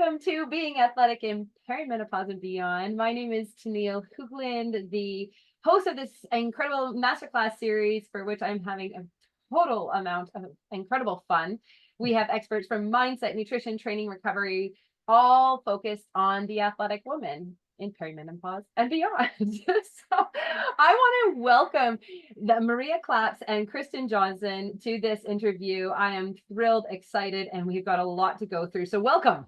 welcome to Being Athletic in Perimenopause and Beyond. My name is Tenille Hoogland, the host of this incredible masterclass series for which I'm having a total amount of incredible fun. We have experts from mindset, nutrition, training, recovery, all focused on the athletic woman in perimenopause and beyond. So I want to welcome the Maria and Kristin Johnson to this interview. I am thrilled, excited, and we've got a lot to go through. So welcome.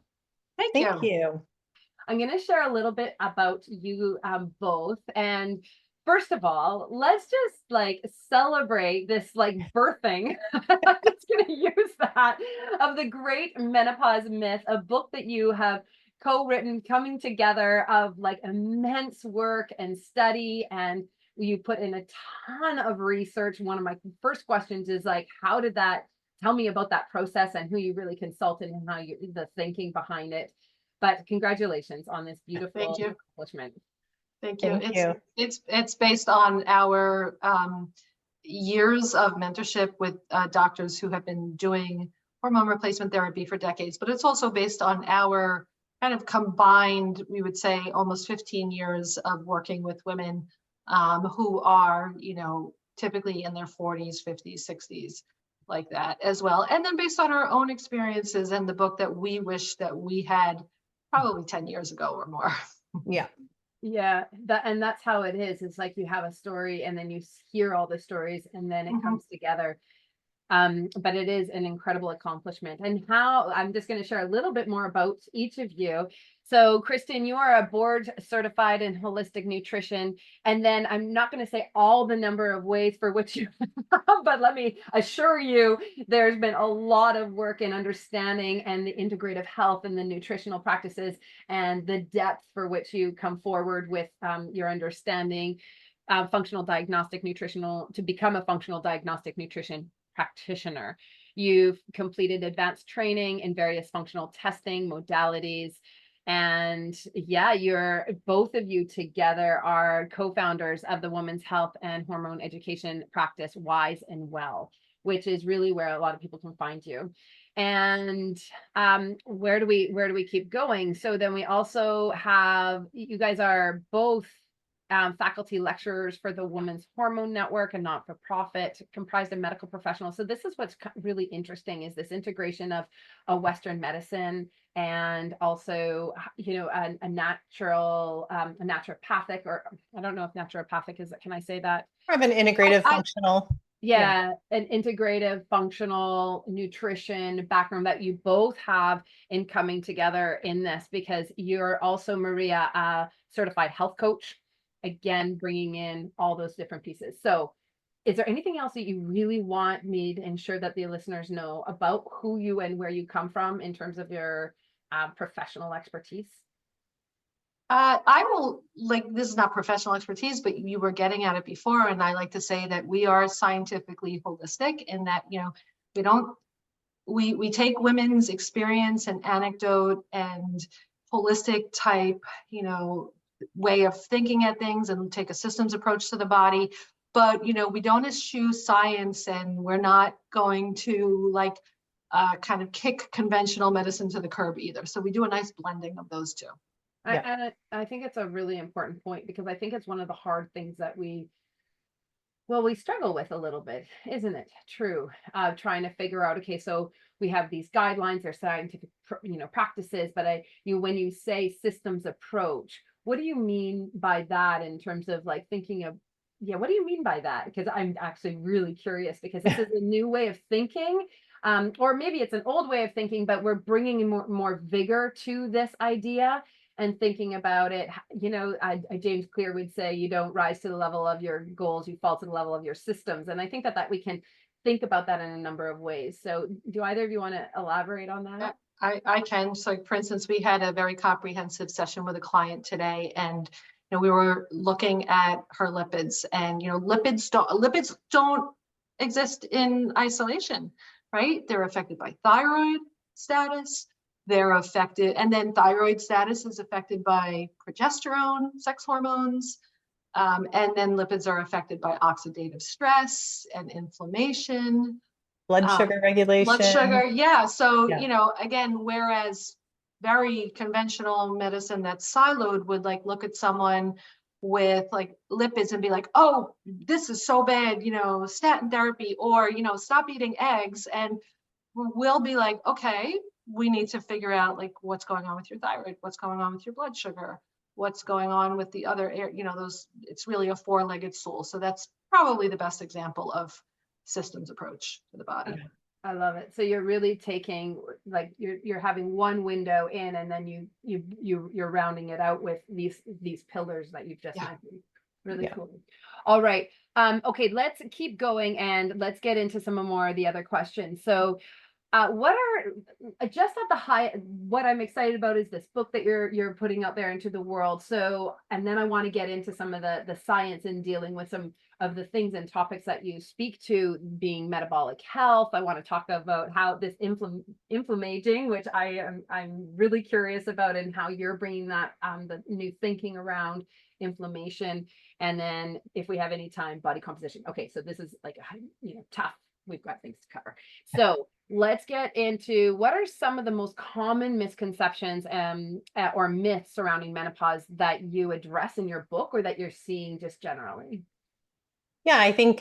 Thank you. I'm going to share a little bit about you both. And first of all, let's just celebrate this birthing. I'm just going to use that of the great menopause myth, a book that you have co-written, coming together of immense work and study, and you put in a ton of research. One of my first questions is how did that, tell me about that process and who you really consulted and how you, the thinking behind it. But congratulations on this beautiful accomplishment. Thank you. It's based on our years of mentorship with doctors who have been doing hormone replacement therapy for decades, but it's also based on our kind of combined, we would say, almost 15 years of working with women who are, typically in their 40s, 50s, 60s, like that as well. And then based on our own experiences and the book that we wish that we had probably 10 years ago or more. Yeah, and that's how it is. It's like you have a story and then you hear all the stories and then it comes together. But it is an incredible accomplishment. And how, I'm just going to share a little bit more about each of you. So Kristin, you are a board certified in holistic nutrition. And then I'm not going to say all the number of ways for which you, but let me assure you, there's been a lot of work in understanding and the integrative health and the nutritional practices and the depth for which you come forward with your understanding, functional diagnostic nutritional, to become a functional diagnostic nutrition practitioner. You've completed advanced training in various functional testing modalities. And yeah, you're, both of you together are co-founders of the Women's Health and Hormone Education practice, Wise and Well, which is really where a lot of people can find you. And where do we keep going? So then we also have, you guys are both faculty lecturers for the Women's Hormone Network, a not-for-profit comprised of medical professionals. So this is what's really interesting, is this integration of a Western medicine and also, a natural, a naturopathic, or I don't know if naturopathic is, can I say that? More of an integrative functional. Yeah, an integrative functional nutrition background that you both have in coming together in this, because you're also, Maria, a certified health coach, again, bringing in all those different pieces. So is there anything else that you really want me to ensure that the listeners know about who you and where you come from in terms of your professional expertise? I will, this is not professional expertise, but you were getting at it before. And I like to say that we are scientifically holistic in that, we take women's experience and anecdote and holistic type, way of thinking at things and take a systems approach to the body. But, we don't eschew science, and we're not going to kind of kick conventional medicine to the curb either. So we do a nice blending of those two. And I think it's a really important point, because I think it's one of the hard things that we struggle with a little bit, isn't it? True. Trying to figure out, okay, so we have these guidelines, they're scientific, practices, but when you say systems approach, what do you mean by that in terms of thinking of, what do you mean by that? Because I'm actually really curious, because this is a new way of thinking, or maybe it's an old way of thinking, but we're bringing more vigor to this idea and thinking about it. James Clear would say, you don't rise to the level of your goals, you fall to the level of your systems. And I think that we can think about that in a number of ways. So do either of you want to elaborate on that? I can. So for instance, we had a very comprehensive session with a client today, and we were looking at her lipids, and lipids don't exist in isolation, right? They're affected by thyroid status. They're affected, and then thyroid status is affected by progesterone, sex hormones, and then lipids are affected by oxidative stress and inflammation. Blood sugar regulation. Blood sugar, yeah. So, again, whereas very conventional medicine that's siloed would like look at someone with like lipids and be like, oh, this is so bad, statin therapy, or, stop eating eggs. And we'll be like, okay, we need to figure out like what's going on with your thyroid, what's going on with your blood sugar, what's going on with the other, it's really a four-legged stool. So that's probably the best example of systems approach to the body. I love it. So you're really taking, like, you're having one window in, and then you're rounding it out with these pillars that you've just mentioned. Really cool. All right. Okay, let's keep going and let's get into some more of the other questions. So what are just at the high, what I'm excited about is this book that you're putting out there into the world. So, and then I want to get into some of the science and dealing with some of the things and topics that you speak to, being metabolic health. I want to talk about how this inflammaging, which I'm really curious about, and how you're bringing that the new thinking around inflammation. And then if we have any time, body composition. Okay, so this is like tough. We've got things to cover. So let's get into what are some of the most common misconceptions or myths surrounding menopause that you address in your book, or that you're seeing just generally? Yeah, I think,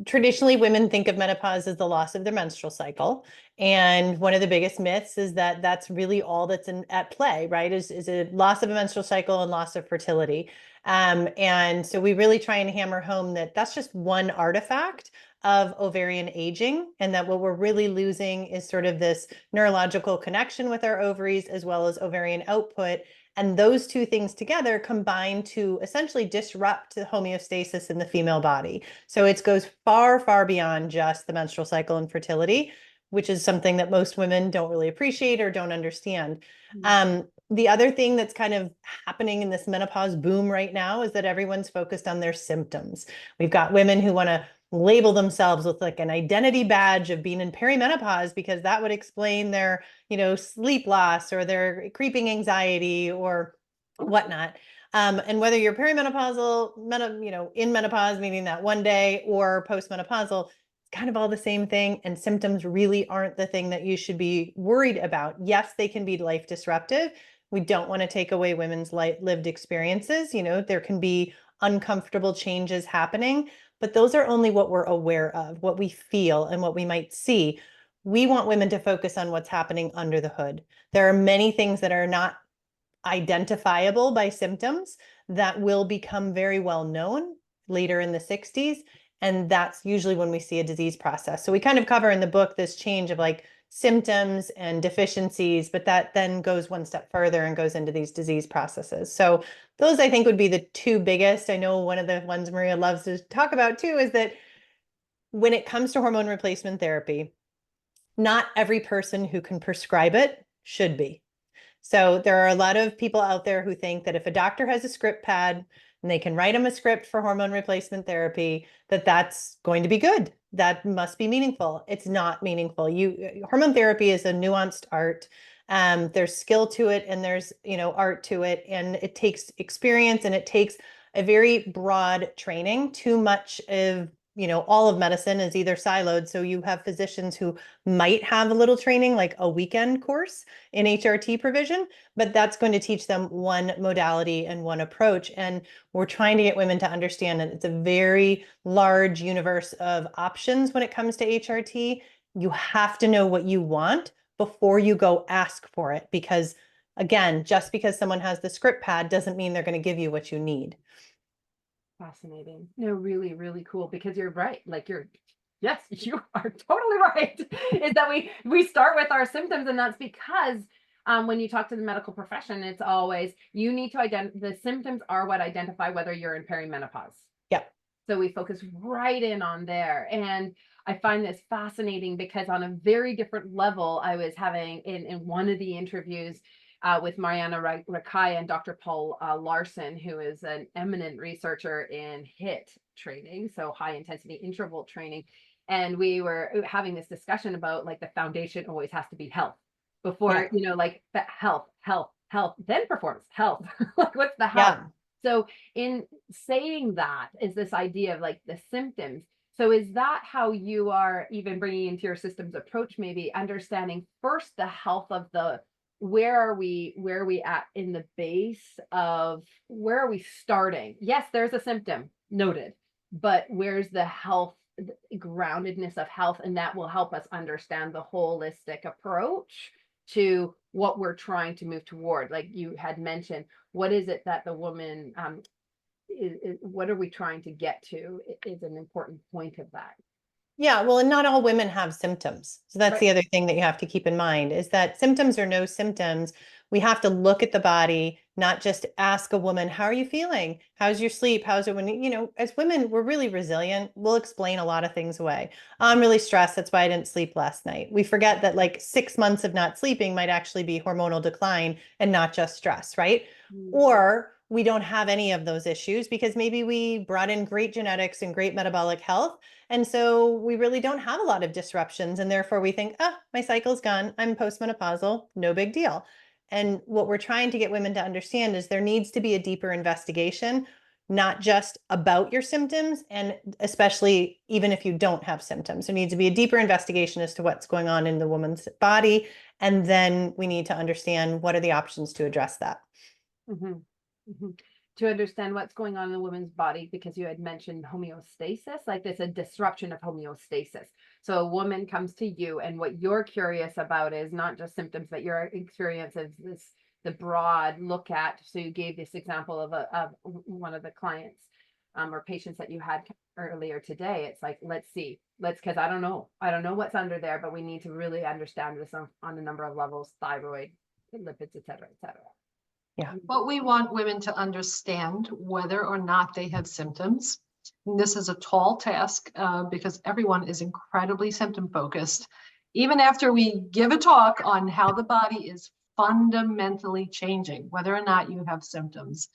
traditionally women think of menopause as the loss of their menstrual cycle. And one of the biggest myths is that that's really all that's at play, right? Is a loss of a menstrual cycle and loss of fertility. And so we really try and hammer home that that's just one artifact of ovarian aging, and that what we're really losing is sort of this neurological connection with our ovaries as well as ovarian output. And those two things together combine to essentially disrupt the homeostasis in the female body. So it goes far, far beyond just the menstrual cycle and fertility, which is something that most women don't really appreciate or don't understand. The other thing that's kind of happening in this menopause boom right now is that everyone's focused on their symptoms. We've got women who want to label themselves with like an identity badge of being in perimenopause because that would explain their, sleep loss or their creeping anxiety or whatnot. And whether you're perimenopausal, in menopause, meaning that one day, or postmenopausal, it's kind of all the same thing. And symptoms really aren't the thing that you should be worried about. Yes, they can be life disruptive. We don't want to take away women's lived experiences. There can be uncomfortable changes happening, but those are only what we're aware of, what we feel and what we might see. We want women to focus on what's happening under the hood. There are many things that are not identifiable by symptoms that will become very well known later in the 60s. And that's usually when we see a disease process. So we kind of cover in the book this change of like symptoms and deficiencies, but that then goes one step further and goes into these disease processes. So those, I think, would be the two biggest. I know one of the ones Maria loves to talk about too is that when it comes to hormone replacement therapy, not every person who can prescribe it should be. So there are a lot of people out there who think that if a doctor has a script pad and they can write them a script for hormone replacement therapy, that's going to be good. That must be meaningful. It's not meaningful. Hormone therapy is a nuanced art. There's skill to it, and there's, art to it, and it takes experience, and it takes a very broad training. Too much of all of medicine is either siloed. So you have physicians who might have a little training, like a weekend course in HRT provision, but that's going to teach them one modality and one approach. And we're trying to get women to understand that it's a very large universe of options when it comes to HRT. You have to know what you want before you go ask for it, because again, just because someone has the script pad doesn't mean they're going to give you what you need. Fascinating. No, really, really cool, because you're right. Like yes, you are totally right. Is that we start with our symptoms, and that's because when you talk to the medical profession, it's always you need to identify the symptoms are what identify whether you're in perimenopause. Yep. So we focus right in on there. And I find this fascinating because on a very different level, I was having in one of the interviews with Maria and Dr. Paul Larson, who is an eminent researcher in HIIT training, so high intensity interval training. And we were having this discussion about like the foundation always has to be health before, like the health, then performance, health. Like what's the health? Yeah. So in saying that is this idea of like the symptoms. So is that how you are even bringing into your systems approach, maybe understanding first the health of the where are we at in the base of, where are we starting? Yes, there's a symptom, noted, but where's the health, the groundedness of health? And that will help us understand the holistic approach to what we're trying to move toward. Like you had mentioned, what is it that the woman, what are we trying to get to, is an important point of that. Yeah, well, and not all women have symptoms. So that's Right. the other thing that you have to keep in mind is that symptoms or no symptoms, we have to look at the body, not just ask a woman, how are you feeling? How's your sleep? How's it when, as women, we're really resilient. We'll explain a lot of things away. I'm really stressed. That's why I didn't sleep last night. We forget that like 6 months of not sleeping might actually be hormonal decline and not just stress, right? Or we don't have any of those issues because maybe we brought in great genetics and great metabolic health. And so we really don't have a lot of disruptions. And therefore we think, my cycle's gone. I'm postmenopausal. No big deal. And what we're trying to get women to understand is there needs to be a deeper investigation, not just about your symptoms, and especially even if you don't have symptoms. There needs to be a deeper investigation as to what's going on in the woman's body. And then we need to understand what are the options to address that. Mm-hmm. Mm-hmm. To understand what's going on in the woman's body, because you had mentioned homeostasis, like there's a disruption of homeostasis. So a woman comes to you and what you're curious about is not just symptoms, but your experience of this, the broad look at. So you gave this example of one of the clients or patients that you had earlier today. It's like, because I don't know what's under there, but we need to really understand this on a number of levels: thyroid, lipids, et cetera, et cetera. Yeah. But we want women to understand whether or not they have symptoms. And this is a tall task because everyone is incredibly symptom focused. Even after we give a talk on how the body is fundamentally changing, whether or not you have symptoms,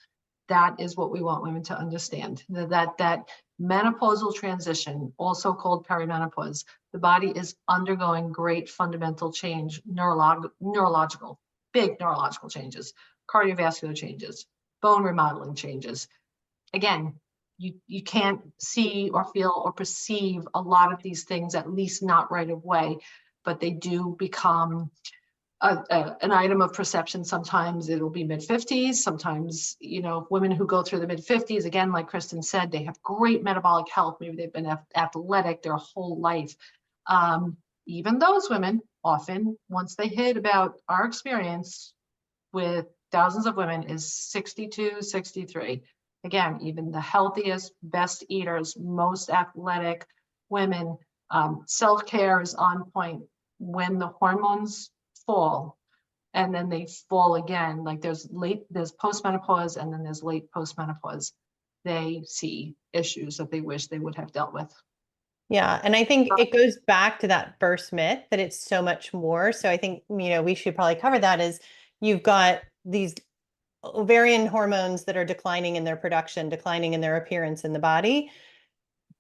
that is what we want women to understand. That menopausal transition, also called perimenopause, the body is undergoing great fundamental change, neurological, big neurological changes, cardiovascular changes, bone remodeling changes. Again, you can't see or feel or perceive a lot of these things, at least not right away, but they do become an item of perception. Sometimes it'll be mid-50s. Sometimes, women who go through the mid-50s, again, like Kristin said, they have great metabolic health. Maybe they've been athletic their whole life. Even those women, often, once they hit about our experience with thousands of women, is 62, 63. Again, even the healthiest, best eaters, most athletic women, self-care is on point. When the hormones fall and then they fall again, like there's postmenopause and then there's late postmenopause, they see issues that they wish they would have dealt with. Yeah. And I think it goes back to that first myth that it's so much more. So I think, we should probably cover that. Is you've got these ovarian hormones that are declining in their production, declining in their appearance in the body,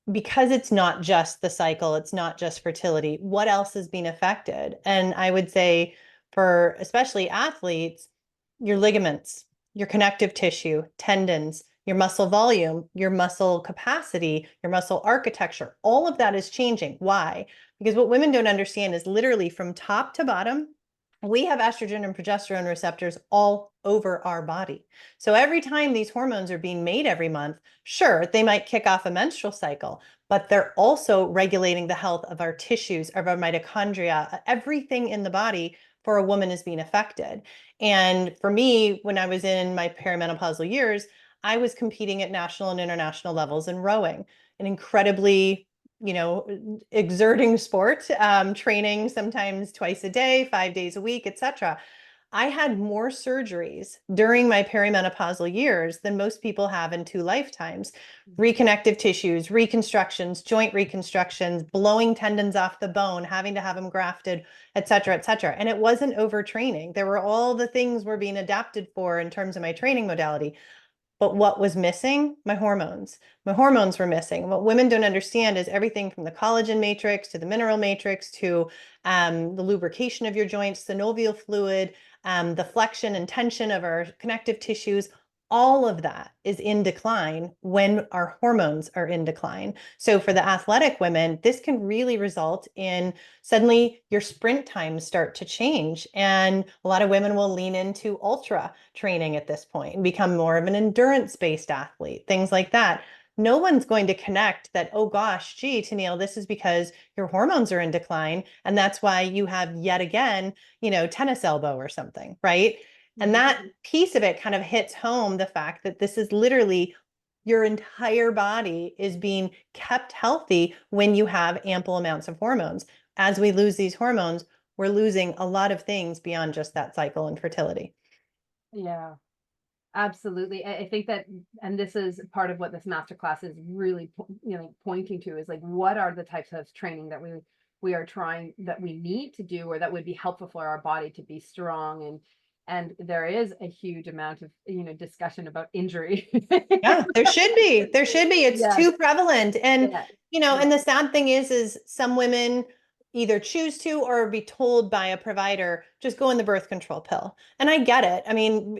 because it's not just the cycle, it's not just fertility. What else is being affected? And I would say for especially athletes, your ligaments, your connective tissue, tendons, your muscle volume, your muscle capacity, your muscle architecture, all of that is changing. Why? Because what women don't understand is literally from top to bottom, we have estrogen and progesterone receptors all over our body. So every time these hormones are being made every month, sure, they might kick off a menstrual cycle, but they're also regulating the health of our tissues, of our mitochondria. Everything in the body for a woman is being affected. And for me, when I was in my perimenopausal years, I was competing at national and international levels in rowing, an incredibly exerting sport, training sometimes twice a day, 5 days a week, etc. I had more surgeries during my perimenopausal years than most people have in 2 lifetimes. Reconnective tissues, reconstructions, joint reconstructions, blowing tendons off the bone, having to have them grafted, etc., etc. And it wasn't overtraining. There were all the things we're being adapted for in terms of my training modality. But what was missing? My hormones. My hormones were missing. And what women don't understand is everything from the collagen matrix to the mineral matrix to the lubrication of your joints, synovial fluid, the flexion and tension of our connective tissues. all of that is in decline when our hormones are in decline. So for the athletic women, this can really result in suddenly your sprint times start to change. And a lot of women will lean into ultra training at this point and become more of an endurance-based athlete, things like that. No one's going to connect that, oh gosh, gee, Tenille, this is because your hormones are in decline. And that's why you have yet again, tennis elbow or something, right? And that piece of it kind of hits home the fact that this is literally your entire body is being kept healthy when you have ample amounts of hormones. As we lose these hormones, we're losing a lot of things beyond just that cycle and fertility. Yeah, absolutely. I think that, and this is part of what this masterclass is really, pointing to, is like, what are the types of training that we are trying, that we need to do, or that would be helpful for our body to be strong. And there is a huge amount of, discussion about injury. Yeah, there should be. It's Yes. too prevalent. And, Yeah. and the sad thing is some women either choose to or be told by a provider, just go on the birth control pill. And I get it. I mean,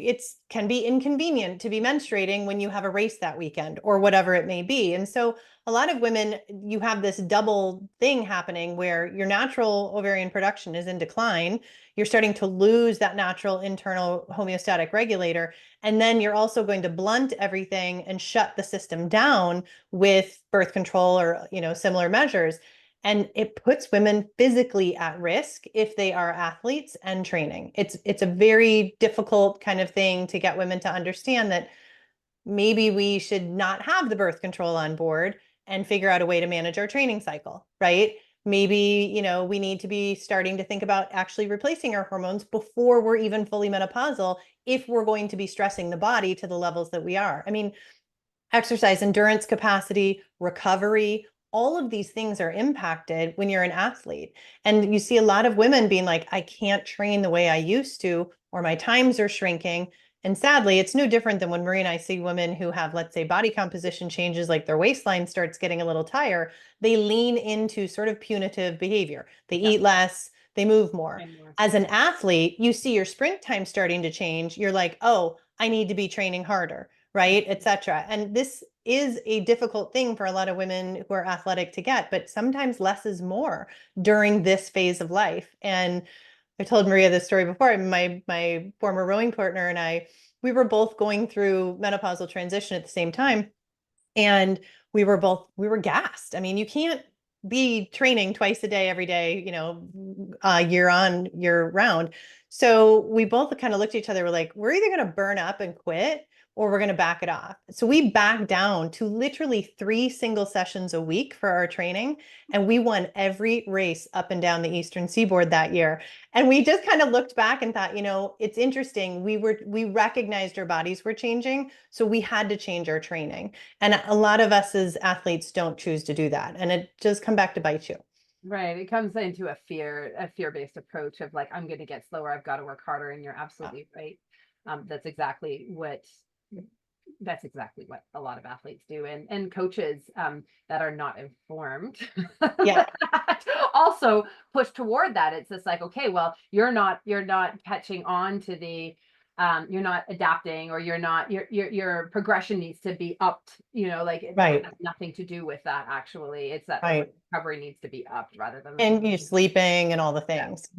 can be inconvenient to be menstruating when you have a race that weekend or whatever it may be. And so a lot of women, you have this double thing happening where your natural ovarian production is in decline. You're starting to lose that natural internal homeostatic regulator. And then you're also going to blunt everything and shut the system down with birth control or, similar measures. And it puts women physically at risk if they are athletes and training. It's a very difficult kind of thing to get women to understand that maybe we should not have the birth control on board and figure out a way to manage our training cycle, right? Maybe, we need to be starting to think about actually replacing our hormones before we're even fully menopausal if we're going to be stressing the body to the levels that we are. I mean, exercise, endurance capacity, recovery, all of these things are impacted when you're an athlete. And you see a lot of women being like, I can't train the way I used to, or my times are shrinking. And sadly, it's no different than when Maria and I see women who have, let's say, body composition changes, like their waistline starts getting a little tighter, they lean into sort of punitive behavior. They eat less, they move more. As an athlete, you see your sprint time starting to change. You're like, oh, I need to be training harder, right? Et cetera. And this is a difficult thing for a lot of women who are athletic to get, but sometimes less is more during this phase of life. And I told Maria this story before. My former rowing partner and I, we were both going through menopausal transition at the same time. And we were gassed. I mean, you can't be training twice a day, every day, year on, year round. So we both kind of looked at each other. We're like, we're either going to burn up and quit or we're going to back it off. So we backed down to literally 3 single sessions a week for our training. And we won every race up and down the Eastern Seaboard that year. And we just kind of looked back and thought, it's interesting. We recognized our bodies were changing. So we had to change our training. And a lot of us as athletes don't choose to do that. And it does come back to bite you. Right. It comes into a fear-based approach of like, I'm going to get slower. I've got to work harder. And you're absolutely right. That's exactly what a lot of athletes do, and coaches that are not informed also push toward that. It's just like, okay, well, you're not catching on to the you're not adapting, or your progression needs to be upped, like it has nothing to do with that. Actually, it's that recovery needs to be upped rather than, and you're sleeping and all the things.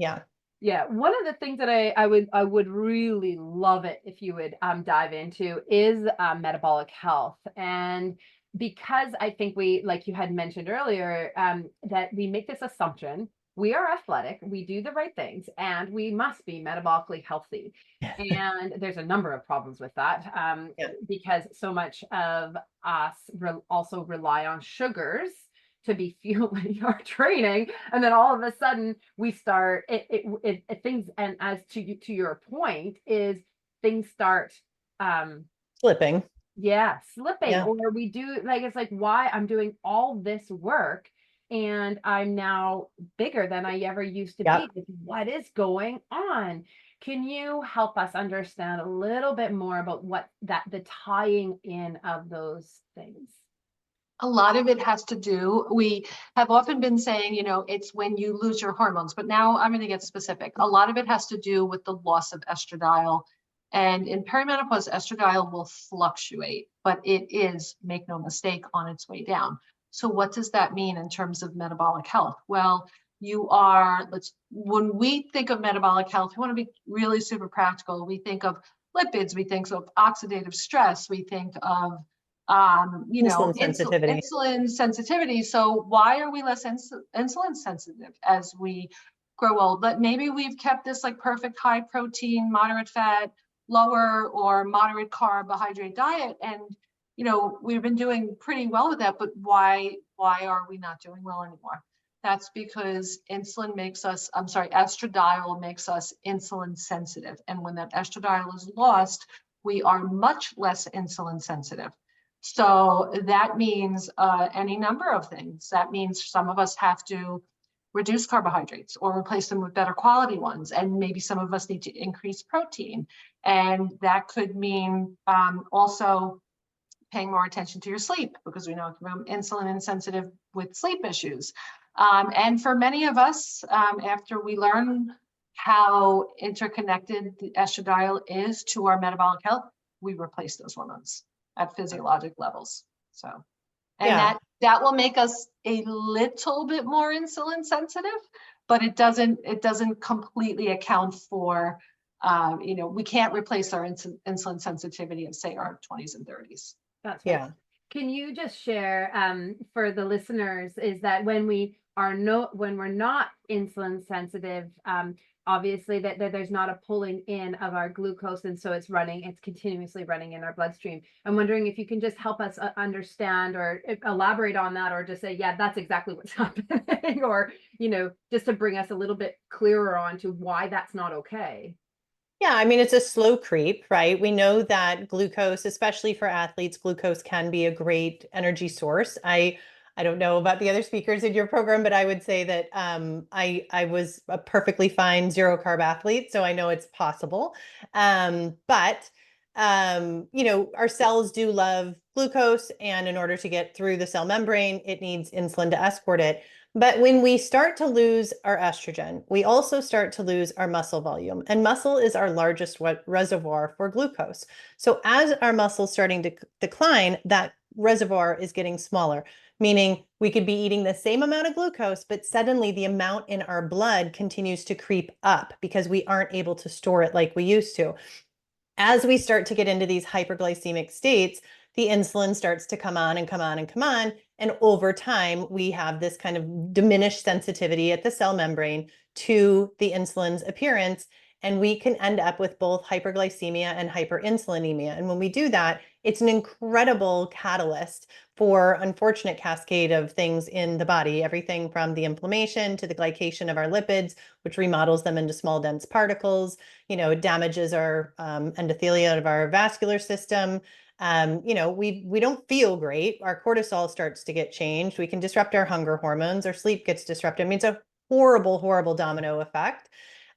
Yeah, one of the things that I would really love it if you would dive into is metabolic health. And because I think we, like you had mentioned earlier, that we make this assumption, we are athletic, we do the right things, and we must be metabolically healthy. And there's a number of problems with that, because so much of us also rely on sugars to be fueling our training, and then all of a sudden we start things, and as to your point, is things start slipping. Or we do, like, it's like, why I'm doing all this work and I'm now bigger than I ever used to be. What is going on? Can you help us understand a little bit more about the tying in of those things? A lot of it has to do, we have often been saying, it's when you lose your hormones, but now I'm going to get specific. A lot of it has to do with the loss of estradiol And in perimenopause, estradiol will fluctuate, but it is, make no mistake, on its way down. So what does that mean in terms of metabolic health? Well, when we think of metabolic health, we want to be really super practical. We think of lipids, we think of oxidative stress, we think of insulin sensitivity. So why are we less insulin sensitive as we grow old? But maybe we've kept this like perfect high protein, moderate fat, lower or moderate carbohydrate diet, and we've been doing pretty well with that. But why are we not doing well anymore? That's because estradiol makes us insulin sensitive. And when that estradiol is lost, we are much less insulin sensitive. So that means any number of things. That means some of us have to reduce carbohydrates or replace them with better quality ones. And maybe some of us need to increase protein. And that could mean also paying more attention to your sleep, because we know I'm insulin insensitive with sleep issues. And for many of us, after we learn how interconnected the estradiol is to our metabolic health, we replace those hormones at physiologic levels. So, and that will make us a little bit more insulin sensitive, but it doesn't completely account for, we can't replace our insulin sensitivity in, say, our 20s and 30s. That's right. Yeah. Can you just share for the listeners, is that when we're not insulin sensitive, obviously that there's not a pulling in of our glucose, and so it's continuously running in our bloodstream. I'm wondering if you can just help us understand or elaborate on that, or just say, yeah, that's exactly what's happening, or just to bring us a little bit clearer on to why that's not okay. Yeah, I mean, it's a slow creep, right? We know that glucose, especially for athletes, glucose can be a great energy source. I don't know about the other speakers in your program, but I would say that I was a perfectly fine zero carb athlete, so I know it's possible. But our cells do love glucose, and in order to get through the cell membrane, it needs insulin to escort it. But when we start to lose our estrogen, we also start to lose our muscle volume, and muscle is our largest reservoir for glucose. So as our muscle's starting to decline, that reservoir is getting smaller, meaning we could be eating the same amount of glucose, but suddenly the amount in our blood continues to creep up because we aren't able to store it like we used to. As we start to get into these hyperglycemic states, the insulin starts to come on and come on and come on. And over time, we have this kind of diminished sensitivity at the cell membrane to the insulin's appearance. And we can end up with both hyperglycemia and hyperinsulinemia. And when we do that, it's an incredible catalyst for unfortunate cascade of things in the body, everything from the inflammation to the glycation of our lipids, which remodels them into small, dense particles, damages our endothelia of our vascular system. We don't feel great. Our cortisol starts to get changed. We can disrupt our hunger hormones. Our sleep gets disrupted. I mean, it's a horrible, horrible domino effect.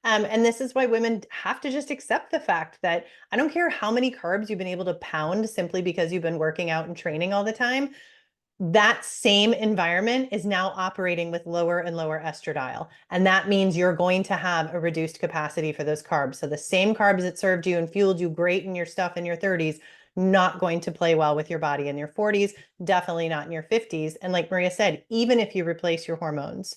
And this is why women have to just accept the fact that I don't care how many carbs you've been able to pound simply because you've been working out and training all the time. That same environment is now operating with lower and lower estradiol. And that means you're going to have a reduced capacity for those carbs. So the same carbs that served you and fueled you great in your stuff in your 30s, not going to play well with your body in your 40s, definitely not in your 50s. And like Maria said, even if you replace your hormones,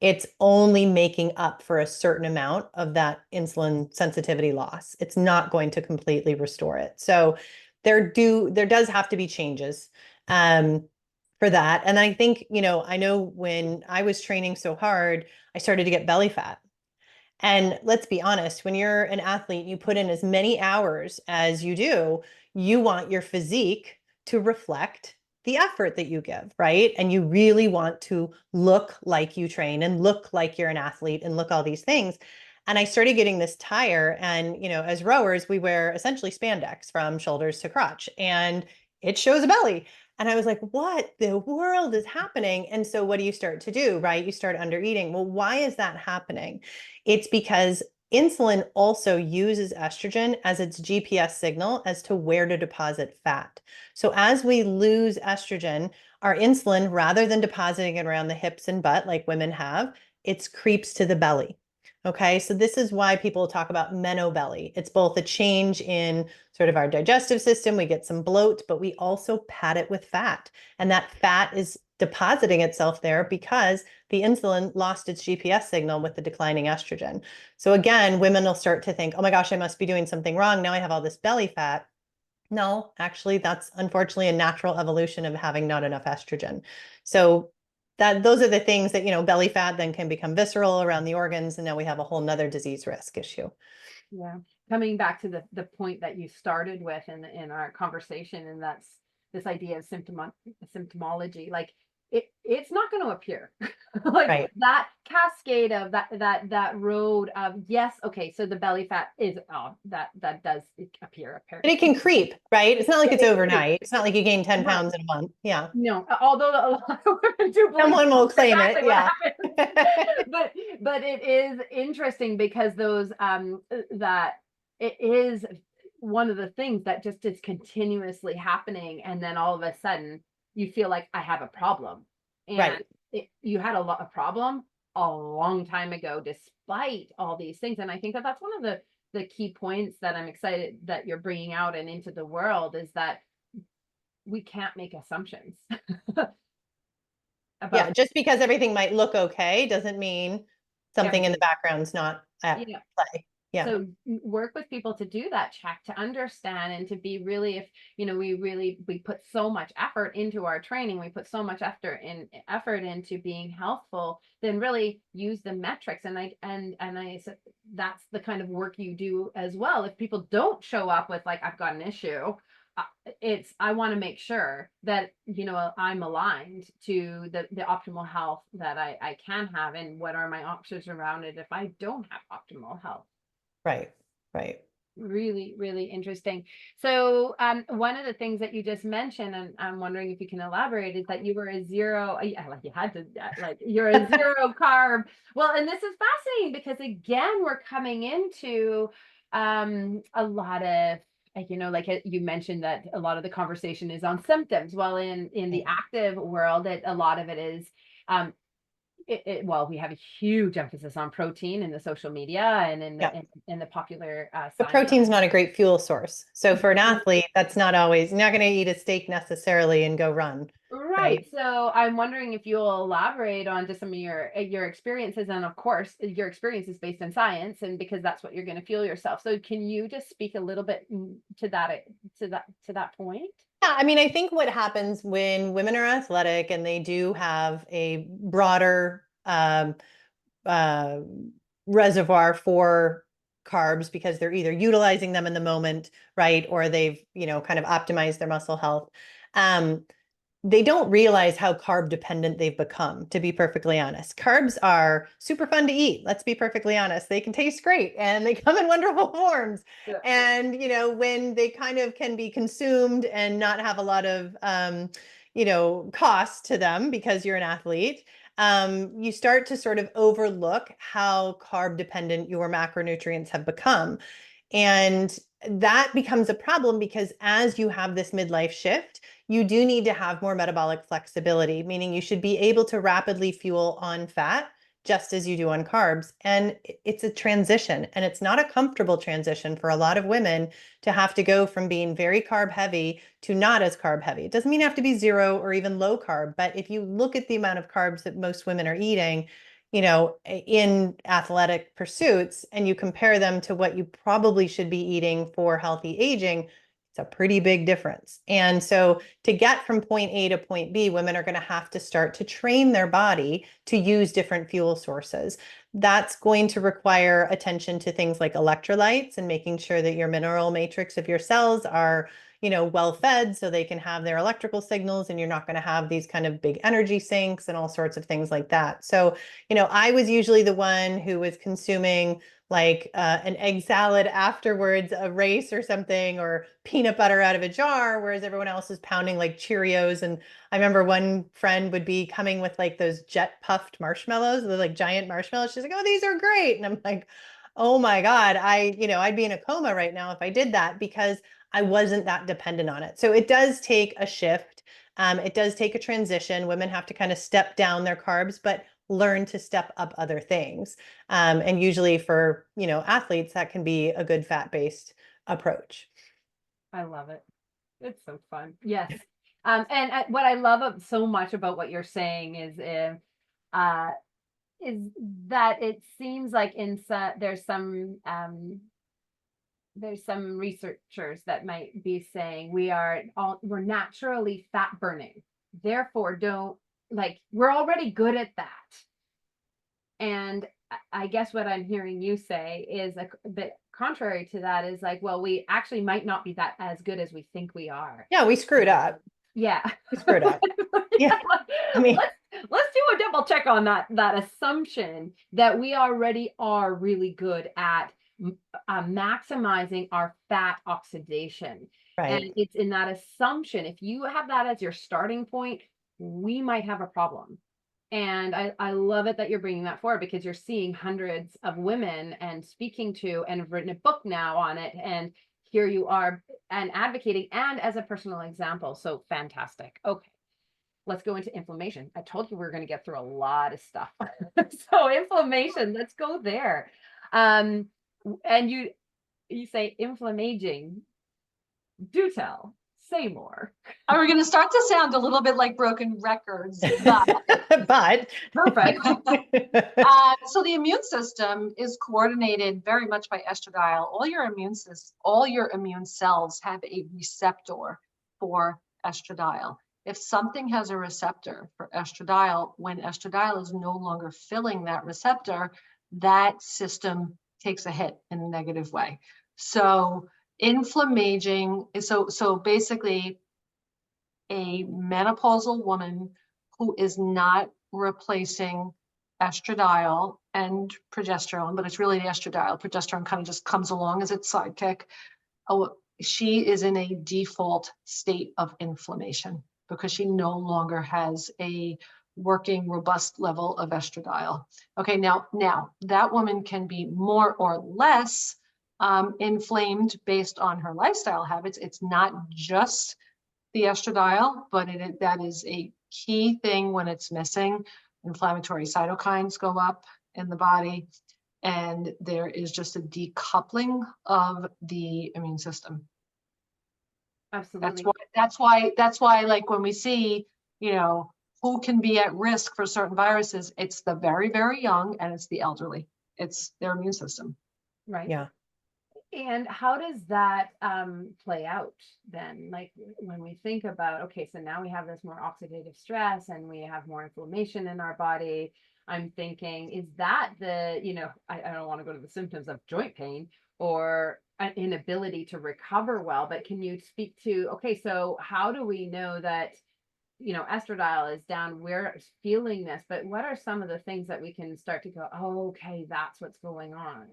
it's only making up for a certain amount of that insulin sensitivity loss. It's not going to completely restore it. So there does have to be changes for that. And I think, I know when I was training so hard, I started to get belly fat. And let's be honest, when you're an athlete, you put in as many hours as you do, you want your physique to reflect the effort that you give, right? And you really want to look like you train and look like you're an athlete and look all these things. And I started getting this tire, and, as rowers, we wear essentially spandex from shoulders to crotch, and it shows a belly. And I was like, what the world is happening? And so what do you start to do, right? You start under eating. Well, why is that happening? It's because insulin also uses estrogen as its GPS signal as to where to deposit fat. So as we lose estrogen, our insulin, rather than depositing it around the hips and butt like women have, it creeps to the belly. Okay, so this is why people talk about menobelly. It's both a change in sort of our digestive system. We get some bloat, but we also pad it with fat. And that fat is depositing itself there because the insulin lost its GPS signal with the declining estrogen. So again, women will start to think, oh my gosh, I must be doing something wrong. Now I have all this belly fat. No, actually, that's unfortunately a natural evolution of having not enough estrogen. So those are the things that, belly fat then can become visceral around the organs, and now we have a whole nother disease risk issue. Yeah. Coming back to the point that you started with in our conversation, and that's this idea of symptomology, like it's not going to appear like Right. that cascade of that road of, yes, okay, so the belly fat is, that does appear But apparently. it can creep, right? It's not like Yeah, it's it overnight. It's not like you gain 10 No. pounds in a month. Yeah. No, although a lot of women do believe Someone will that's claim exactly it. what Yeah. happens. But it is interesting because those that it is one of the things that just is continuously happening, and then all of a sudden you feel like I have a problem, and Right. you had a problem a long time ago despite all these things. And I think that that's one of the key points that I'm excited that you're bringing out and into the world, is that we can't make assumptions Yeah. about, Just because everything might look okay doesn't mean something in the everything. background's not at Yeah. play. Yeah. So work with people to do that check, to understand, and to be really, if we put so much effort into our training, we put so much effort into being healthful, then really use the metrics. And I said that's the kind of work you do as well. If people don't show up with like, I've got an issue, I want to make sure that I'm aligned to the optimal health that I can have, and what are my options around it if I don't have optimal health. Right. Right. Really, really interesting. So one of the things that you just mentioned, and I'm wondering if you can elaborate, is that you were a zero, yeah, like you had to, like you're a zero carb. Well, and this is fascinating because again, we're coming into a lot of, like you mentioned that a lot of the conversation is on symptoms. Well, in the active world, a lot of it is um, well, we have a huge emphasis on protein in the social media and Yeah. in the popular But science. protein's not a great fuel source. So for an athlete, that's not always, you're not going to eat a steak necessarily and go run. Right. So I'm wondering if you'll elaborate on just some of your experiences, and of course, your experience is based in science, and because that's what you're going to fuel yourself. So can you just speak a little bit to that point? Yeah, I mean, I think what happens when women are athletic and they do have a broader uh, reservoir for carbs because they're either utilizing them in the moment, right, or they've, kind of optimized their muscle health. They don't realize how carb dependent they've become, to be perfectly honest. Carbs are super fun to eat. Let's be perfectly honest. They can taste great and they come in wonderful forms. Yeah. And, when they kind of can be consumed and not have a lot of, cost to them because you're an athlete, you start to sort of overlook how carb dependent your macronutrients have become. And that becomes a problem because as you have this midlife shift, you do need to have more metabolic flexibility, meaning you should be able to rapidly fuel on fat just as you do on carbs. And it's a transition, and it's not a comfortable transition for a lot of women to have to go from being very carb heavy to not as carb heavy. It doesn't mean you have to be zero or even low carb, but if you look at the amount of carbs that most women are eating, in athletic pursuits, and you compare them to what you probably should be eating for healthy aging, it's a pretty big difference. And so to get from point A to point B, women are going to have to start to train their body to use different fuel sources. That's going to require attention to things like electrolytes and making sure that your mineral matrix of your cells are well fed so they can have their electrical signals, and you're not going to have these kind of big energy sinks and all sorts of things like that. So, I was usually the one who was consuming like an egg salad afterwards, a race or something, or peanut butter out of a jar, whereas everyone else is pounding like Cheerios. And I remember one friend would be coming with like those jet puffed marshmallows, the like giant marshmallows. She's like, "Oh, these are great." And I'm like, "Oh my God, I'd be in a coma right now if I did that," because I wasn't that dependent on it. So it does take a shift. It does take a transition. Women have to kind of step down their carbs, but learn to step up other things. And usually for, athletes, that can be a good fat-based approach. I love it. It's so fun. Yes. And what I love so much about what you're saying uh, is that it seems like there's some researchers that might be saying we're naturally fat burning. Therefore, we're already good at that. And I guess what I'm hearing you say is a bit contrary to that, is like, well, we actually might not be that as good as we think we are. Yeah, we screwed up. Yeah. We screwed up. Yeah. I mean, let's do a double check on that assumption that we already are really good at maximizing our fat oxidation. right. And it's in that assumption, if you have that as your starting point, we might have a problem. And I love it that you're bringing that forward, because you're seeing hundreds of women and speaking to, and have written a book now on it. And here you are and advocating, and as a personal example. So fantastic. Okay. Let's go into inflammation. I told you we were going to get through a lot of stuff. So inflammation, let's go there. And you say inflammaging. Do tell. Say more. We're going to start to sound a little bit like broken records, but But Perfect. so the immune system is coordinated very much by estradiol. All your immune cells have a receptor for estradiol. If something has a receptor for estradiol, when estradiol is no longer filling that receptor, that system takes a hit in a negative way. So inflammaging is so basically a menopausal woman who is not replacing estradiol and progesterone, but it's really the estradiol. Progesterone kind of just comes along as its sidekick. Oh, she is in a default state of inflammation because she no longer has a working robust level of estradiol. Okay, now that woman can be more or less inflamed based on her lifestyle habits. It's not just the estradiol, but that is a key thing. When it's missing, inflammatory cytokines go up in the body, and there is just a decoupling of the immune system. Absolutely. That's why like when we see, who can be at risk for certain viruses, it's the very, very young and it's the elderly. It's their immune system. Right. yeah. And how does that play out then? Like when we think about, okay, so now we have this more oxidative stress and we have more inflammation in our body. I'm thinking, is that I don't want to go to the symptoms of joint pain or an inability to recover well, but can you speak to, okay, so how do we know that, estradiol is down, we're feeling this, but what are some of the things that we can start to go, oh, okay, that's what's going on?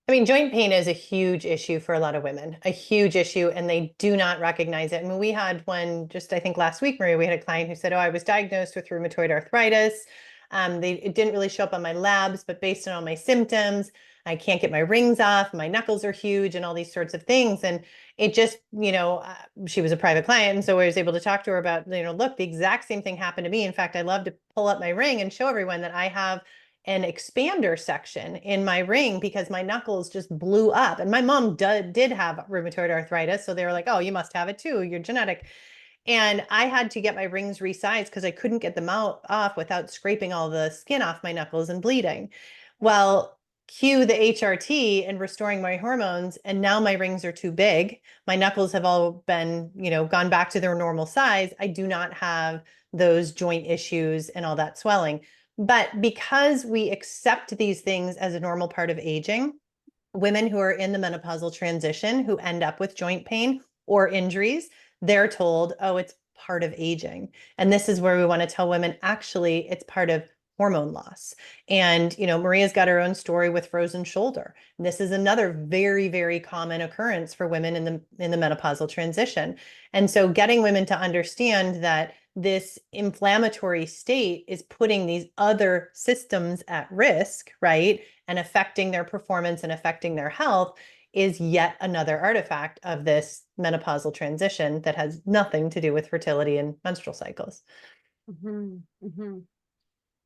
I mean, joint pain is a huge issue for a lot of women, a huge issue, and they do not recognize it. I mean, we had one just, I think last week, Maria, we had a client who said, oh, I was diagnosed with rheumatoid arthritis. It didn't really show up on my labs, but based on all my symptoms, I can't get my rings off, my knuckles are huge and all these sorts of things. And it just, she was a private client. And so I was able to talk to her about, look, the exact same thing happened to me. In fact, I love to pull up my ring and show everyone that I have an expander section in my ring because my knuckles just blew up. And my mom did have rheumatoid arthritis. So they were like, oh, you must have it too. You're genetic. And I had to get my rings resized because I couldn't get them off without scraping all the skin off my knuckles and bleeding. Well, cue the HRT and restoring my hormones. And now my rings are too big. My knuckles have all been, gone back to their normal size. I do not have those joint issues and all that swelling. But because we accept these things as a normal part of aging, women who are in the menopausal transition who end up with joint pain or injuries, they're told, oh, it's part of aging. And this is where we want to tell women, actually, it's part of hormone loss. And, Maria's got her own story with frozen shoulder. And this is another very, very common occurrence for women in the menopausal transition. And so getting women to understand that this inflammatory state is putting these other systems at risk, right? And affecting their performance and affecting their health is yet another artifact of this menopausal transition that has nothing to do with fertility and menstrual cycles. Mm-hmm. Mm-hmm.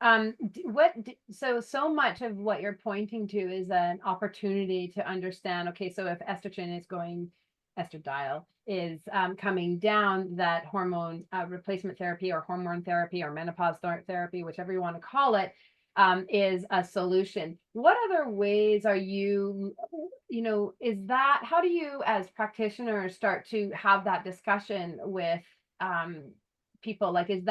So much of what you're pointing to is an opportunity to understand, okay, so if estrogen is going, estradiol is coming down, that hormone replacement therapy or hormone therapy or menopause therapy, whichever you want to call it, is a solution. What other ways are you, is that, how do you as practitioners start to have that discussion with people? Like, is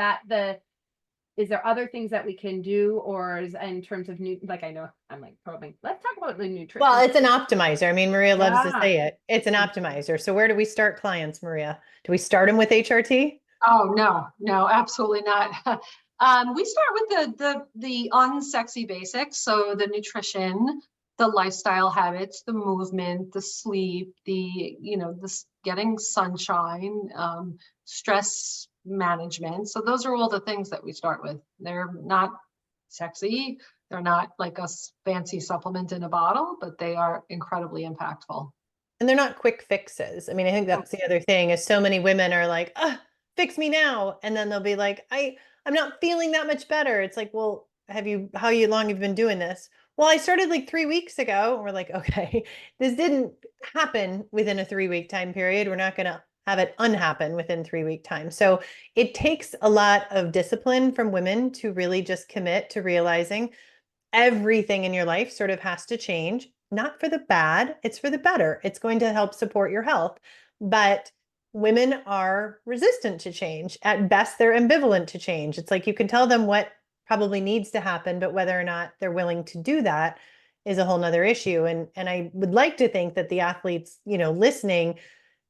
there other things that we can do, or is in terms of like, I know I'm like probing, let's talk about the nutrition. Well, it's an optimizer. I mean, Maria loves to Yeah. say it. It's an optimizer. So where do we start clients, Maria? Do we start them with HRT? Oh, no, absolutely not. We start with the unsexy basics. So the nutrition, the lifestyle habits, the movement, the sleep, getting sunshine, stress management. So those are all the things that we start with. They're not sexy. They're not like a fancy supplement in a bottle, but they are incredibly impactful. And they're not quick fixes. I mean, I think that's the other thing is so many women are like, fix me now. And then they'll be like, I'm not feeling that much better. It's like, well, how long have you been doing this? Well, I started like 3 weeks ago. And we're like, okay, this didn't happen within a 3-week time period. We're not going to have it unhappen within 3-week time. So it takes a lot of discipline from women to really just commit to realizing everything in your life sort of has to change, not for the bad, it's for the better. It's going to help support your health. But women are resistant to change. At best, they're ambivalent to change. It's like you can tell them what probably needs to happen, but whether or not they're willing to do that is a whole nother issue. And I would like to think that the athletes, listening,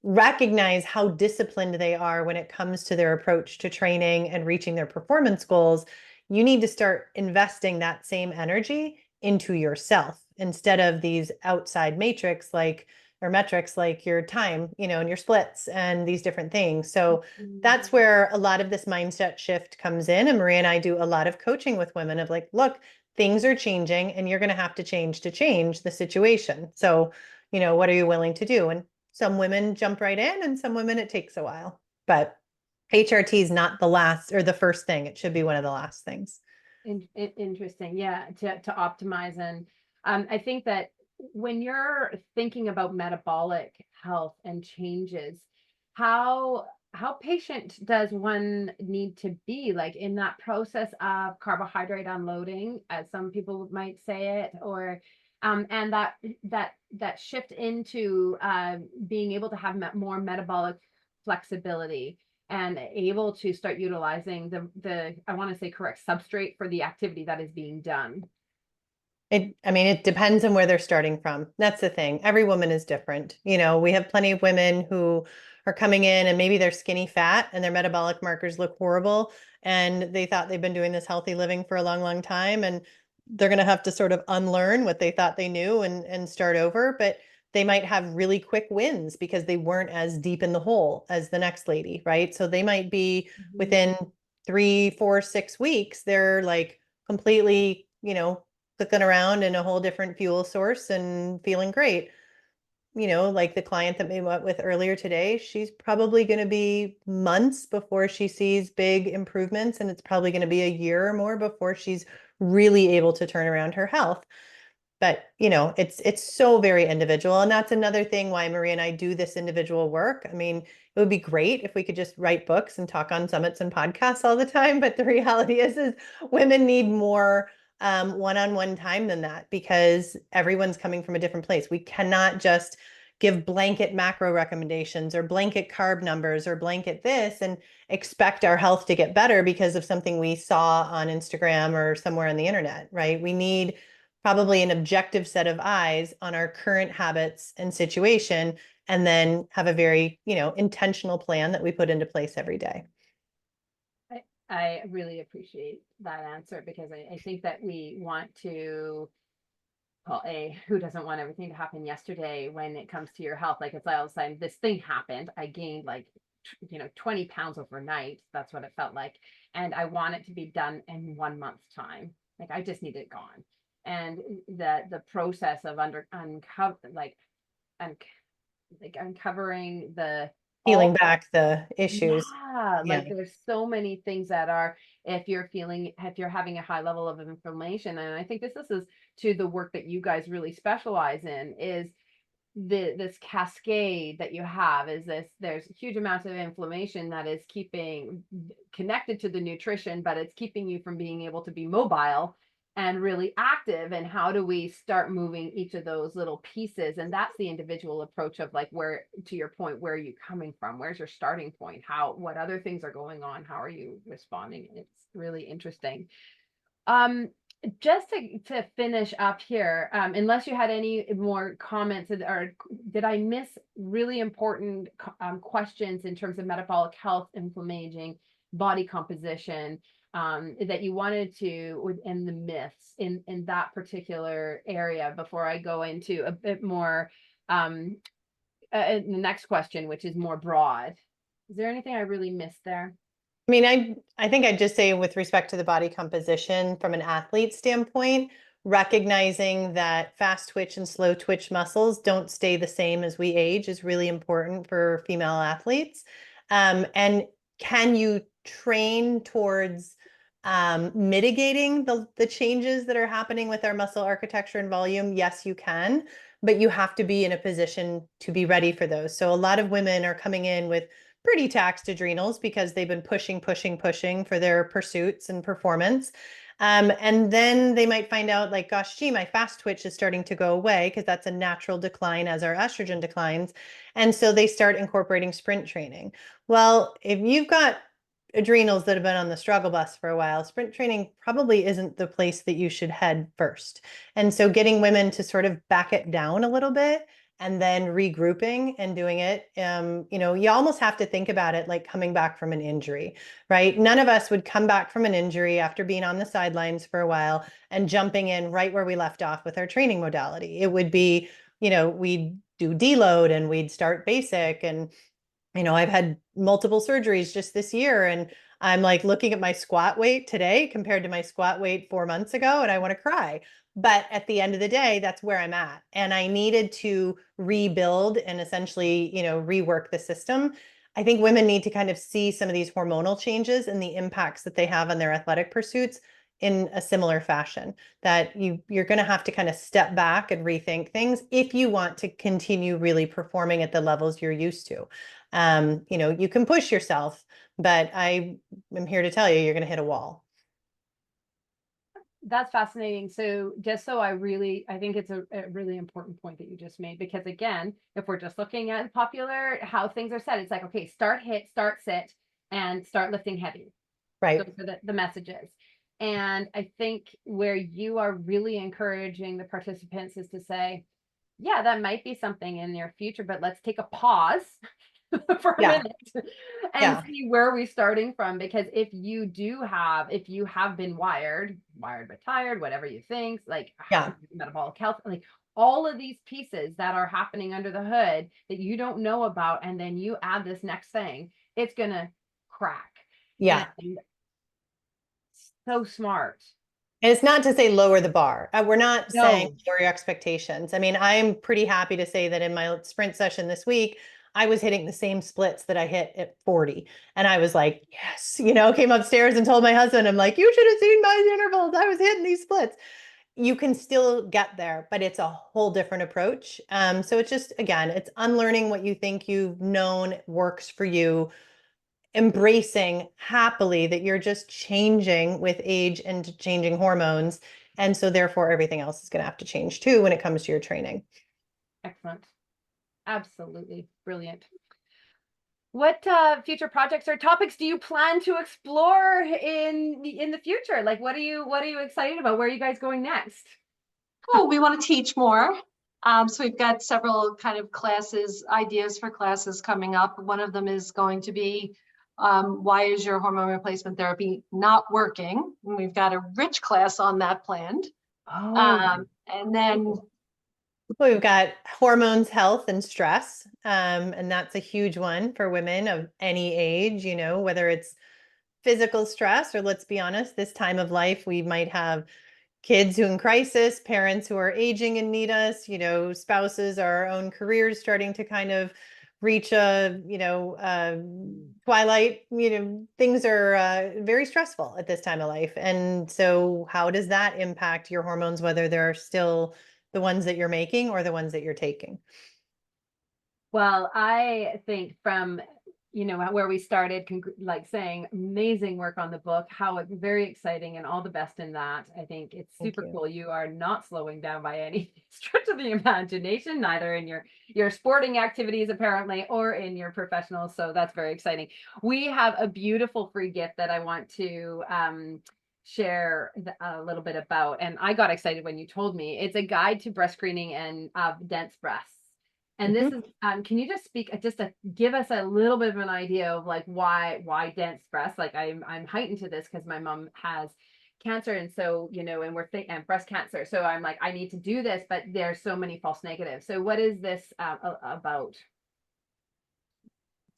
recognize how disciplined they are when it comes to their approach to training and reaching their performance goals. You need to start investing that same energy into yourself instead of these outside metrics like your time, and your splits and these different things. So that's where a lot of this mindset shift comes in. And Maria and I do a lot of coaching with women of like, look, things are changing and you're going to have to change the situation. So, what are you willing to do? And some women jump right in and some women it takes a while. But HRT is not the last or the first thing. It should be one of the last things. Interesting. Yeah. To optimize. And I think that when you're thinking about metabolic health and changes, how patient does one need to be, like in that process of carbohydrate unloading, as some people might say it, or and that shift into being able to have more metabolic flexibility and able to start utilizing the I want to say correct substrate for the activity that is being done. It depends on where they're starting from. That's the thing. Every woman is different. We have plenty of women who are coming in and maybe they're skinny fat and their metabolic markers look horrible and they thought they've been doing this healthy living for a long, long time and they're going to have to sort of unlearn what they thought they knew and start over. But they might have really quick wins because they weren't as deep in the hole as the next lady, right? So they might be within 3, 4, 6 weeks, they're like completely, clicking around in a whole different fuel source and feeling great. Like the client that we met with earlier today, she's probably going to be months before she sees big improvements. And it's probably going to be a year or more before she's really able to turn around her health. But, it's so very individual. And that's another thing why Maria and I do this individual work. I mean, it would be great if we could just write books and talk on summits and podcasts all the time. But the reality is women need more one-on-one time than that because everyone's coming from a different place. We cannot just give blanket macro recommendations or blanket carb numbers or blanket this and expect our health to get better because of something we saw on Instagram or somewhere on the internet, right? We need probably an objective set of eyes on our current habits and situation, and then have a very, intentional plan that we put into place every day. I really appreciate that answer because I think that we want to, well, who doesn't want everything to happen yesterday when it comes to your health? Like it's all of a sudden this thing happened. I gained like 20 pounds overnight. That's what it felt like. And I want it to be done in 1 month's time. Like I just need it gone. And the process of uncovering the peeling all back the issues. yeah, Yeah. like there's so many things that are, if you're having a high level of inflammation, and I think this is to the work that you guys really specialize in, is this cascade that you have, is there's huge amounts of inflammation that is keeping connected to the nutrition, but it's keeping you from being able to be mobile and really active. And how do we start moving each of those little pieces? And that's the individual approach of like, where, to your point, where are you coming from? Where's your starting point? What other things are going on? How are you responding? It's really interesting. Just to finish up here, unless you had any more comments, or did I miss really important questions in terms of metabolic health, inflammaging, body composition, that you wanted to, within the myths in that particular area, before I go into a bit more, the next question, which is more broad? Is there anything I really missed there? I mean, I think I'd just say with respect to the body composition from an athlete standpoint, recognizing that fast twitch and slow twitch muscles don't stay the same as we age is really important for female athletes. And can you train towards mitigating the changes that are happening with our muscle architecture and volume? Yes, you can, but you have to be in a position to be ready for those. So a lot of women are coming in with pretty taxed adrenals because they've been pushing for their pursuits and performance. And then they might find out like, gosh, gee, my fast twitch is starting to go away, because that's a natural decline as our estrogen declines. And so they start incorporating sprint training. Well, if you've got adrenals that have been on the struggle bus for a while, sprint training probably isn't the place that you should head first. And so getting women to sort of back it down a little bit and then regrouping and doing it, you almost have to think about it like coming back from an injury, right? None of us would come back from an injury after being on the sidelines for a while and jumping in right where we left off with our training modality. It would be, we'd do deload and we'd start basic. And, I've had multiple surgeries just this year, and I'm like looking at my squat weight today compared to my squat weight 4 months ago, and I want to cry. But at the end of the day, that's where I'm at. And I needed to rebuild and essentially, rework the system. I think women need to kind of see some of these hormonal changes and the impacts that they have on their athletic pursuits in a similar fashion, that you're going to have to kind of step back and rethink things if you want to continue really performing at the levels you're used to. You can push yourself, but I am here to tell you, you're going to hit a wall. That's fascinating. So just so I think it's a really important point that you just made, because again, if we're just looking at popular, how things are said, it's like, okay, start HIIT, start sit, and start lifting heavy. Right. Those are the messages. And I think where you are really encouraging the participants is to say, yeah, that might be something in your future, but let's take a pause for a minute and see where we're starting from. Because if you have been wired but tired, whatever you think, like metabolic health, like all of these pieces that are happening under the hood that you don't know about, and then you add this next thing, it's gonna crack. Yeah. And so smart. And it's not to say lower the bar. We're not saying lower your expectations. I mean, I'm pretty happy to say that in my sprint session this week, I was hitting the same splits that I hit at 40. And I was like, yes, came upstairs and told my husband, I'm like, you should have seen my intervals. I was hitting these splits. You can still get there, but it's a whole different approach. So it's just, again, it's unlearning what you think you've known works for you, embracing happily that you're just changing with age and changing hormones. And so therefore everything else is going to have to change too when it comes to your training. Excellent. Absolutely brilliant. What future projects or topics do you plan to explore in the future? Like, what are you excited about? Where are you guys going next? Oh, we want to teach more. So we've got several kind of ideas for classes coming up. One of them is going to be, why is your hormone replacement therapy not working? And we've got a rich class on that planned. And then we've got hormones, health, and stress. And that's a huge one for women of any age, whether it's physical stress, or let's be honest, this time of life, we might have kids who are in crisis, parents who are aging and need us, spouses, our own careers starting to kind of reach a, twilight, things are very stressful at this time of life. And so how does that impact your hormones, whether they're still the ones that you're making or the ones that you're taking? Well, I think from, where we started, like saying amazing work on the book, how it's very exciting and all the best in that. I think it's Thank super you. cool. You are not slowing down by any stretch of the imagination, neither in your sporting activities apparently, or in your professional. So that's very exciting. We have a beautiful free gift that I want to share a little bit about. And I got excited when you told me. It's a guide to breast screening and dense breasts. And this is, can you just speak, give us a little bit of an idea of like why dense breasts? Like I'm heightened to this because my mom has cancer, and so and and breast cancer. So I'm like, I need to do this, but there's so many false negatives. So what is this about?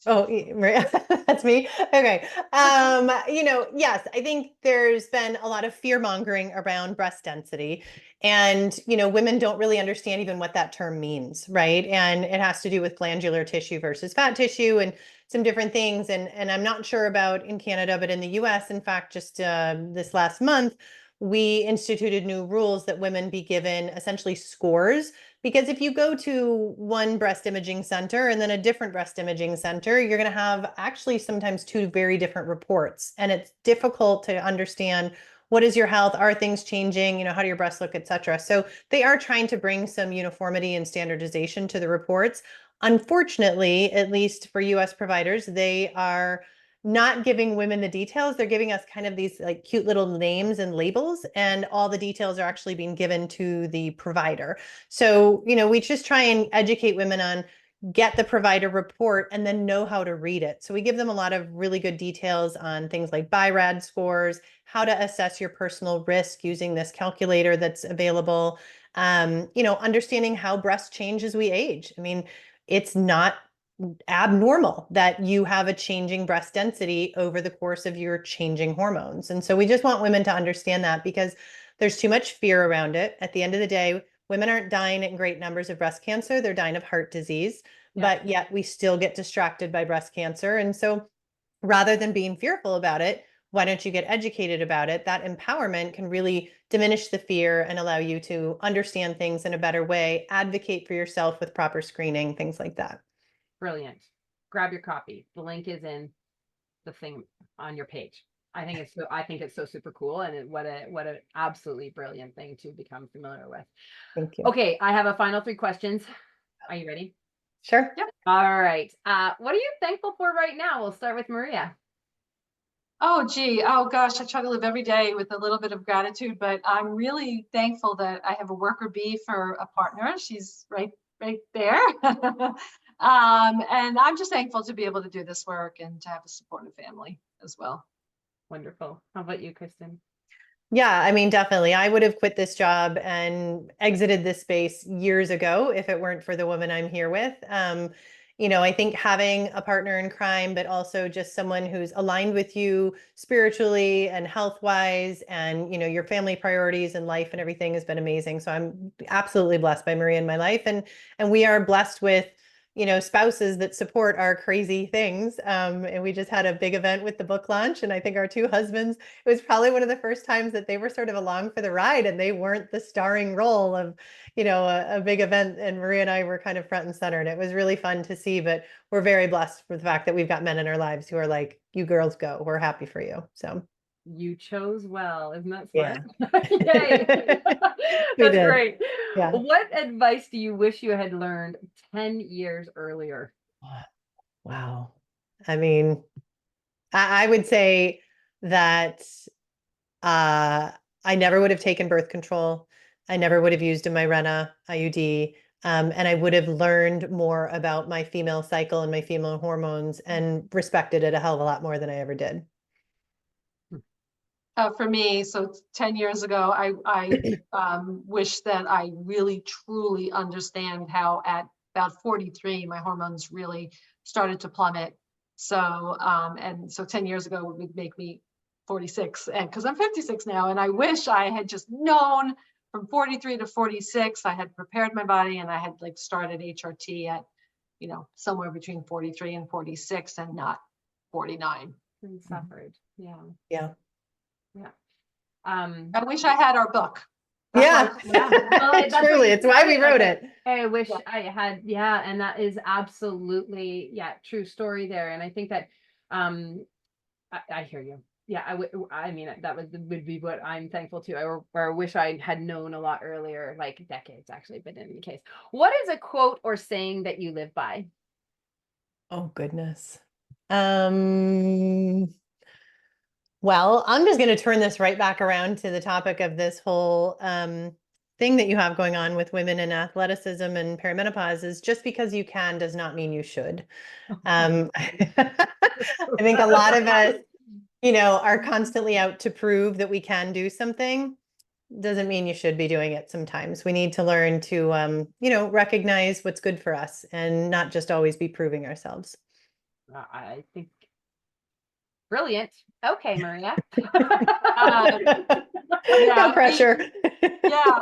Oh, Maria, that's me. Okay. Yes, I think there's been a lot of fear mongering around breast density, and, women don't really understand even what that term means, right? And it has to do with glandular tissue versus fat tissue and some different things. And I'm not sure about in Canada, but in the US, in fact, just this last month, we instituted new rules that women be given essentially scores, because if you go to one breast imaging center and then a different breast imaging center, you're going to have actually sometimes two very different reports. And it's difficult to understand, what is your health? Are things changing? How do your breasts look, et cetera? So they are trying to bring some uniformity and standardization to the reports. Unfortunately, at least for US providers, they are not giving women the details. They're giving us kind of these like cute little names and labels, and all the details are actually being given to the provider. So, we just try and educate women on get the provider report and then know how to read it. So we give them a lot of really good details on things like BI-RAD scores, how to assess your personal risk using this calculator that's available, understanding how breasts change as we age. I mean, it's not abnormal that you have a changing breast density over the course of your changing hormones. And so we just want women to understand that, because there's too much fear around it. At the end of the day, women aren't dying in great numbers of breast cancer. They're dying of heart disease, but yet we still get distracted by breast cancer. And so rather than being fearful about it, why don't you get educated about it? That empowerment can really diminish the fear and allow you to understand things in a better way, advocate for yourself with proper screening, things like that. Brilliant. Grab your copy. The link is in the thing on your page. I think it's so super cool, and what an absolutely brilliant thing to become familiar with. Thank you. Okay, I have a final 3 questions. Are you ready? Sure. Yep. All right. What are you thankful for right now? We'll start with Maria. Oh, gee. Oh, gosh. I try to live every day with a little bit of gratitude, but I'm really thankful that I have a worker bee for a partner. She's right there. And I'm just thankful to be able to do this work and to have a supportive family as well. Wonderful. How about you, Kristin? Yeah, I mean, definitely. I would have quit this job and exited this space years ago if it weren't for the woman I'm here with. I think having a partner in crime, but also just someone who's aligned with you spiritually and health-wise, and your family priorities and life and everything has been amazing. So I'm absolutely blessed by Maria in my life, and we are blessed with spouses that support our crazy things. And we just had a big event with the book launch, and I think our 2 husbands, it was probably one of the first times that they were sort of along for the ride, and they weren't the starring role of, a big event, and Maria and I were kind of front and center, and it was really fun to see. But we're very blessed with the fact that we've got men in our lives who are like, you girls go, we're happy for you. So You chose well. Isn't that yeah. smart? Yay. That's great. Yeah. What advice do you wish you had learned 10 years earlier? Wow. I mean, I would say that I never would have taken birth control. I never would have used a Mirena IUD. And I would have learned more about my female cycle and my female hormones and respected it a hell of a lot more than I ever did. For me, so 10 years ago, I wish that I really truly understand how at about 43, my hormones really started to plummet. So, and so 10 years ago would make me 46, and because I'm 56 now, and I wish I had just known from 43 to 46, I had prepared my body, and I had like started HRT at somewhere between 43 and 46 and not 49. And suffered. Yeah. Yeah. Yeah. I wish I had our book. Yeah. Yeah. Well, that's what Truly, you it's why we started, wrote like, it. I wish Yeah. I had, yeah, and that is absolutely, true story there. And I think that, I hear you. Yeah, I mean, that would be what I'm thankful to, or wish I had known a lot earlier, like decades actually, but in any case. What is a quote or saying that you live by? Oh, goodness. Well, I'm just going to turn this right back around to the topic of this whole thing that you have going on with women in athleticism and perimenopause is just because you can does not mean you should. I think a lot of us, are constantly out to prove that we can do something. Doesn't mean you should be doing it sometimes. We need to learn to, recognize what's good for us and not just always be proving ourselves. I think brilliant. Okay, Maria. No pressure. Yeah.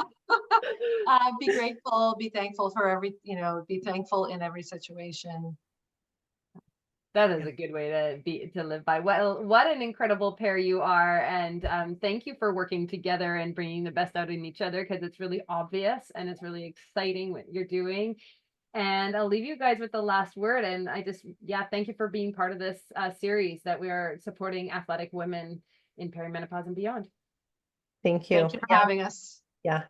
Be grateful, be thankful for be thankful in every situation. That is a good way to live by. Well, what an incredible pair you are. And thank you for working together and bringing the best out in each other, because it's really obvious and it's really exciting what you're doing. And I'll leave you guys with the last word. And thank you for being part of this series that we are supporting athletic women in perimenopause and beyond. Thank you. Thank you for having us. Yeah.